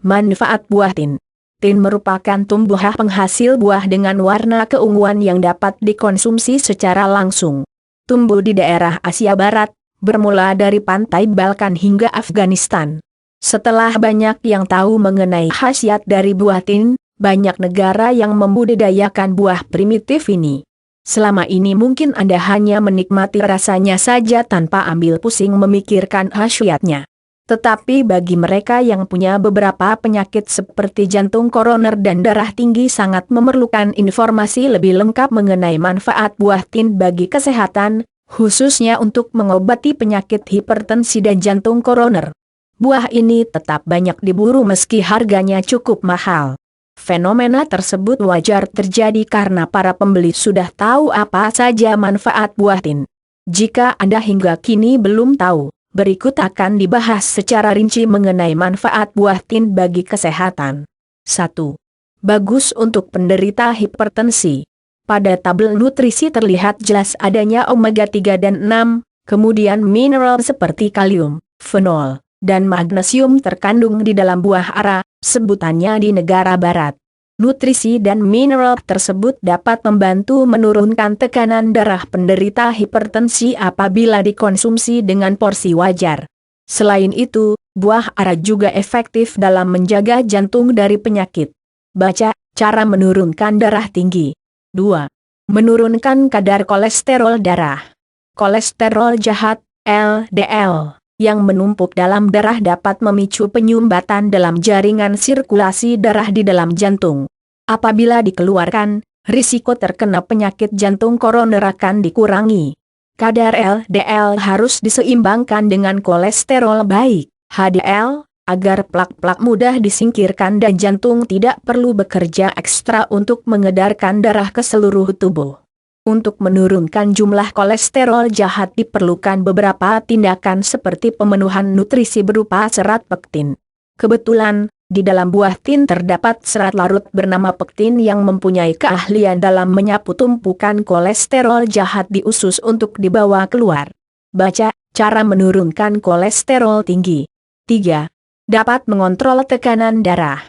Manfaat buah tin. Tin merupakan tumbuhan penghasil buah dengan warna keunguan yang dapat dikonsumsi secara langsung. Tumbuh di daerah Asia Barat, bermula dari pantai Balkan hingga Afghanistan. Setelah banyak yang tahu mengenai khasiat dari buah tin, banyak negara yang membudidayakan buah primitif ini. Selama ini mungkin Anda hanya menikmati rasanya saja tanpa ambil pusing memikirkan khasiatnya. Tetapi bagi mereka yang punya beberapa penyakit seperti jantung koroner dan darah tinggi sangat memerlukan informasi lebih lengkap mengenai manfaat buah tin bagi kesehatan, khususnya untuk mengobati penyakit hipertensi dan jantung koroner. Buah ini tetap banyak diburu meski harganya cukup mahal. Fenomena tersebut wajar terjadi karena para pembeli sudah tahu apa saja manfaat buah tin. Jika Anda hingga kini belum tahu, berikut akan dibahas secara rinci mengenai manfaat buah tin bagi kesehatan. 1. Bagus untuk penderita hipertensi. Pada tabel nutrisi terlihat jelas adanya omega 3 dan 6, kemudian mineral seperti kalium, fenol, dan magnesium terkandung di dalam buah ara, sebutannya di negara barat. Nutrisi dan mineral tersebut dapat membantu menurunkan tekanan darah penderita hipertensi apabila dikonsumsi dengan porsi wajar. Selain itu, buah ara juga efektif dalam menjaga jantung dari penyakit. Baca, cara menurunkan darah tinggi. 2. Menurunkan kadar kolesterol darah. Kolesterol jahat, LDL, yang menumpuk dalam darah dapat memicu penyumbatan dalam jaringan sirkulasi darah di dalam jantung. Apabila dikeluarkan, risiko terkena penyakit jantung koroner akan dikurangi. Kadar LDL harus diseimbangkan dengan kolesterol baik, HDL, agar plak-plak mudah disingkirkan dan jantung tidak perlu bekerja ekstra untuk mengedarkan darah ke seluruh tubuh. Untuk menurunkan jumlah kolesterol jahat diperlukan beberapa tindakan seperti pemenuhan nutrisi berupa serat pektin. Kebetulan, di dalam buah tin terdapat serat larut bernama pektin yang mempunyai keahlian dalam menyapu tumpukan kolesterol jahat di usus untuk dibawa keluar. Baca, cara menurunkan kolesterol tinggi. 3. Dapat mengontrol tekanan darah.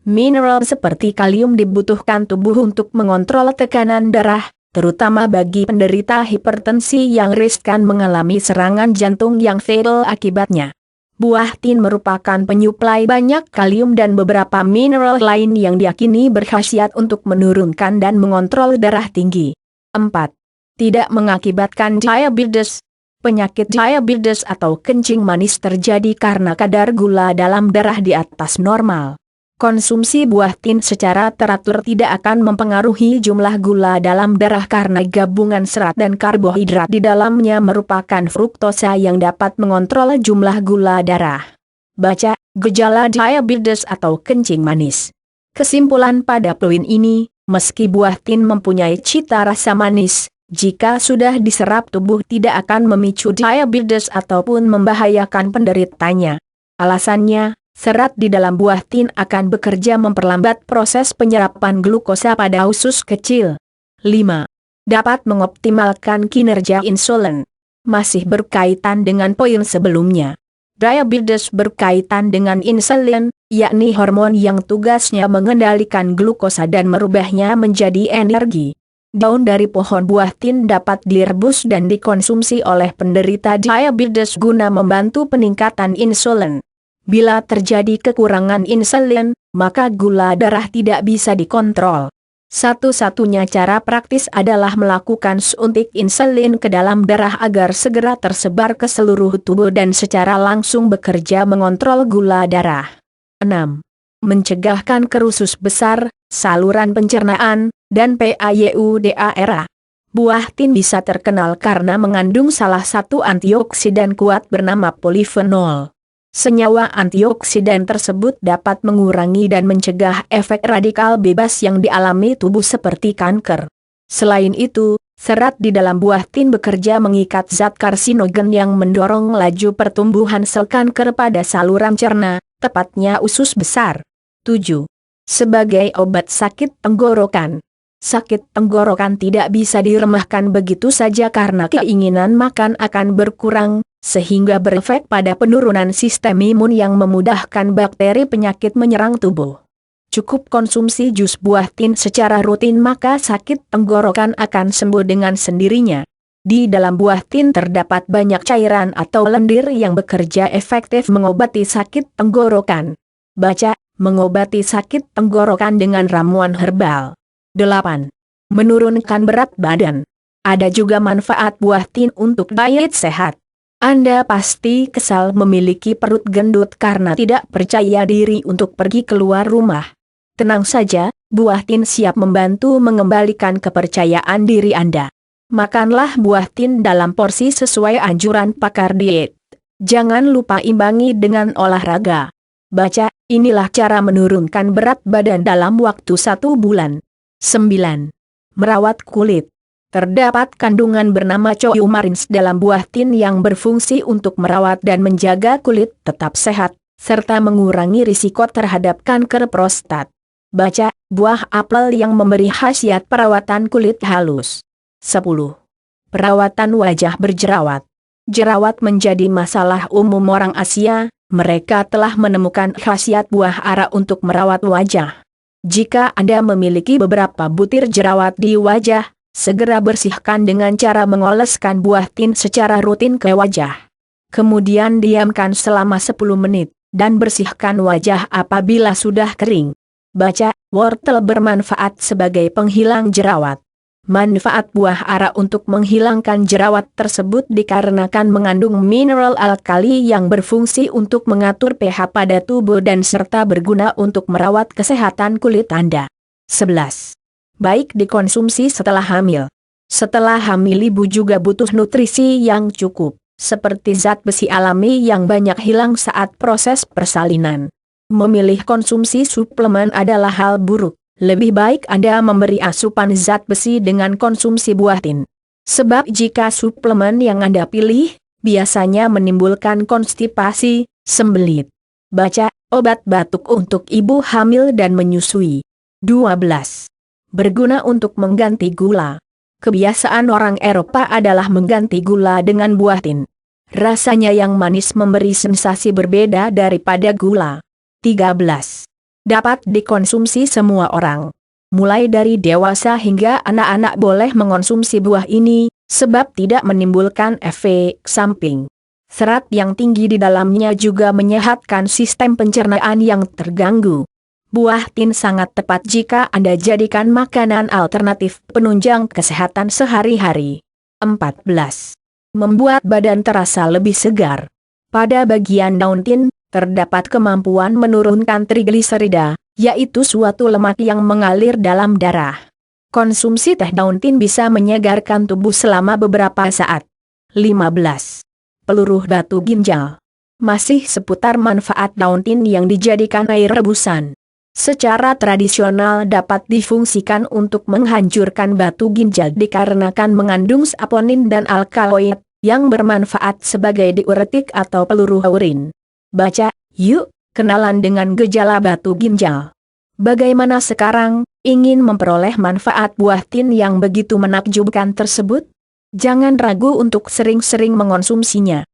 Mineral seperti kalium dibutuhkan tubuh untuk mengontrol tekanan darah, terutama bagi penderita hipertensi yang riskan mengalami serangan jantung yang fatal akibatnya. Buah tin merupakan penyuplai banyak kalium dan beberapa mineral lain yang diyakini berkhasiat untuk menurunkan dan mengontrol darah tinggi. 4. Tidak mengakibatkan diabetes. Penyakit diabetes atau kencing manis terjadi karena kadar gula dalam darah di atas normal. Konsumsi buah tin secara teratur tidak akan mempengaruhi jumlah gula dalam darah karena gabungan serat dan karbohidrat di dalamnya merupakan fruktosa yang dapat mengontrol jumlah gula darah. Baca, gejala diabetes atau kencing manis. Kesimpulan pada poin ini, meski buah tin mempunyai cita rasa manis, jika sudah diserap tubuh tidak akan memicu diabetes ataupun membahayakan penderitanya. Alasannya, serat di dalam buah tin akan bekerja memperlambat proses penyerapan glukosa pada usus kecil. 5. Dapat mengoptimalkan kinerja insulin. Masih berkaitan dengan poin sebelumnya. Diabetes berkaitan dengan insulin, yakni hormon yang tugasnya mengendalikan glukosa dan merubahnya menjadi energi. Daun dari pohon buah tin dapat direbus dan dikonsumsi oleh penderita diabetes guna membantu peningkatan insulin. Bila terjadi kekurangan insulin, maka gula darah tidak bisa dikontrol. Satu-satunya cara praktis adalah melakukan suntik insulin ke dalam darah agar segera tersebar ke seluruh tubuh dan secara langsung bekerja mengontrol gula darah. 6. Mencegah kanker usus besar, saluran pencernaan, dan payudara. Buah tin bisa terkenal karena mengandung salah satu antioksidan kuat bernama polifenol. Senyawa antioksidan tersebut dapat mengurangi dan mencegah efek radikal bebas yang dialami tubuh seperti kanker. Selain itu, serat di dalam buah tin bekerja mengikat zat karsinogen yang mendorong laju pertumbuhan sel kanker pada saluran cerna, tepatnya usus besar. 7. Sebagai obat sakit tenggorokan. Sakit tenggorokan tidak bisa diremehkan begitu saja karena keinginan makan akan berkurang, sehingga berefek pada penurunan sistem imun yang memudahkan bakteri penyakit menyerang tubuh. Cukup konsumsi jus buah tin secara rutin maka sakit tenggorokan akan sembuh dengan sendirinya. Di dalam buah tin terdapat banyak cairan atau lendir yang bekerja efektif mengobati sakit tenggorokan. Baca, mengobati sakit tenggorokan dengan ramuan herbal. 8. Menurunkan berat badan. Ada juga manfaat buah tin untuk diet sehat. Anda pasti kesal memiliki perut gendut karena tidak percaya diri untuk pergi keluar rumah. Tenang saja, buah tin siap membantu mengembalikan kepercayaan diri Anda. Makanlah buah tin dalam porsi sesuai anjuran pakar diet. Jangan lupa imbangi dengan olahraga. Baca, inilah cara menurunkan berat badan dalam waktu 1 bulan. 9. Merawat kulit. Terdapat kandungan bernama coumarins dalam buah tin yang berfungsi untuk merawat dan menjaga kulit tetap sehat, serta mengurangi risiko terhadap kanker prostat. Baca, buah apel yang memberi khasiat perawatan kulit halus. 10. Perawatan wajah berjerawat. Jerawat menjadi masalah umum orang Asia, mereka telah menemukan khasiat buah ara untuk merawat wajah. Jika Anda memiliki beberapa butir jerawat di wajah, segera bersihkan dengan cara mengoleskan buah tin secara rutin ke wajah. Kemudian diamkan selama 10 menit, dan bersihkan wajah apabila sudah kering. Baca, wortel bermanfaat sebagai penghilang jerawat. Manfaat buah ara untuk menghilangkan jerawat tersebut dikarenakan mengandung mineral alkali yang berfungsi untuk mengatur pH pada tubuh dan serta berguna untuk merawat kesehatan kulit Anda. 11. Baik dikonsumsi setelah hamil. Setelah hamil ibu juga butuh nutrisi yang cukup, seperti zat besi alami yang banyak hilang saat proses persalinan. Memilih konsumsi suplemen adalah hal buruk. Lebih baik Anda memberi asupan zat besi dengan konsumsi buah tin. Sebab jika suplemen yang Anda pilih, biasanya menimbulkan konstipasi, sembelit. Baca, obat batuk untuk ibu hamil dan menyusui. 12. Berguna untuk mengganti gula. Kebiasaan orang Eropa adalah mengganti gula dengan buah tin. Rasanya yang manis memberi sensasi berbeda daripada gula. 13. Dapat dikonsumsi semua orang. Mulai dari dewasa hingga anak-anak boleh mengonsumsi buah ini, sebab tidak menimbulkan efek samping. Serat yang tinggi di dalamnya juga menyehatkan sistem pencernaan yang terganggu. Buah tin sangat tepat jika Anda jadikan makanan alternatif penunjang kesehatan sehari-hari. 14. Membuat badan terasa lebih segar. Pada bagian daun tin, terdapat kemampuan menurunkan trigliserida, yaitu suatu lemak yang mengalir dalam darah. Konsumsi teh daun tin bisa menyegarkan tubuh selama beberapa saat. 15. Peluruh batu ginjal. Masih seputar manfaat daun tin yang dijadikan air rebusan. Secara tradisional dapat difungsikan untuk menghancurkan batu ginjal dikarenakan mengandung saponin dan alkaloid, yang bermanfaat sebagai diuretik atau peluruh urin. Baca, yuk, kenalan dengan gejala batu ginjal. Bagaimana sekarang, ingin memperoleh manfaat buah tin yang begitu menakjubkan tersebut? Jangan ragu untuk sering-sering mengonsumsinya.